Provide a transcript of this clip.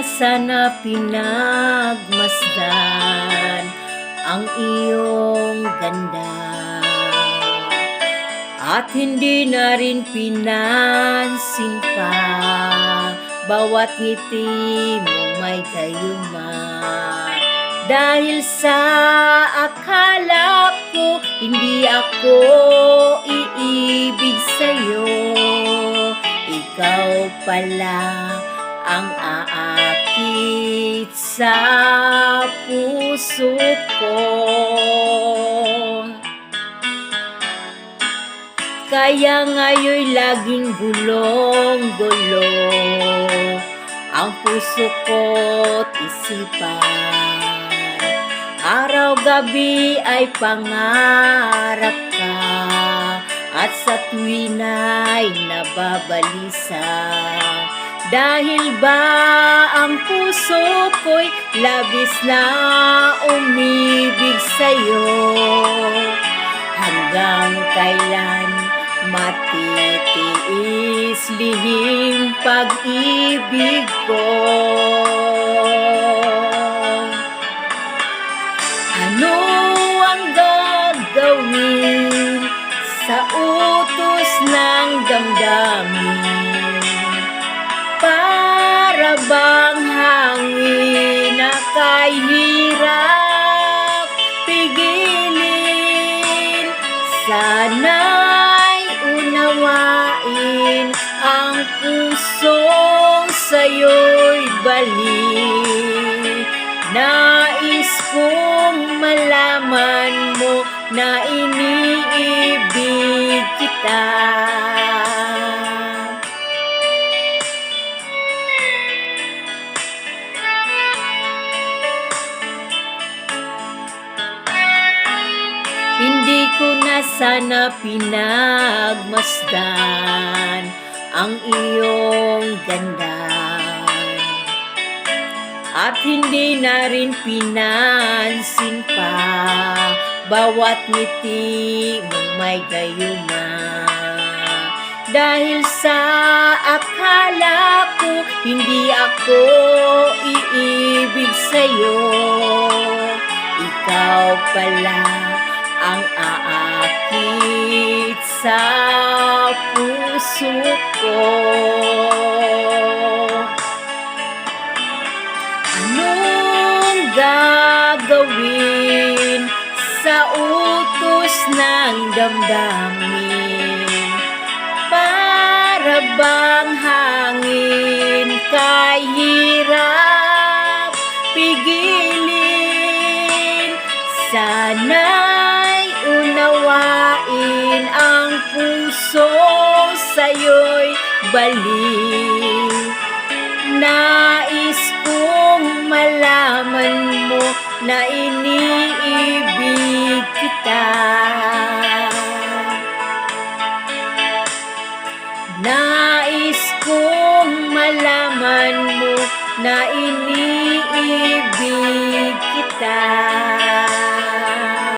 sana pinagmasdan ang iyong ganda, at hindi na rin pinansin pa bawat ngiti mo may gayuma. Dahil sa akala ko hindi ako iibig sa'yo, ikaw pala ang aakit sa puso ko. Kaya ngayon'y laging gulong-gulo ang puso ko't isipan. Araw-gabi ay pangarap ka, at sa tuwin ay nababalisa. Dahil ba ang puso ko'y labis na umibig sa'yo? Hanggang kailan matitiis lihim pag-ibig ko? Ano ang gagawin sa utos ng damdamin? Para bang hangin na kay hirap pigilin? Sana'y unawain ang pusong sa'yo'y balik. Nais kong malaman mo na iniibig kita. Hindi ko na sana pinagmasdan ang iyong ganda, at hindi na rin pinansin pa bawat ngiti mong may gayuma. Dahil sa akala ko hindi ako iibig sa'yo, ikaw pala ang aakit sa puso ko. Anong gagawin sa utos ng damdamin? Para bang hangin kay hirap pigilin? Sana'y unawain ang puso sa'yo'y balik. Nais kong malaman mo na iniibig kita. Nais kong malaman mo na iniibig kita.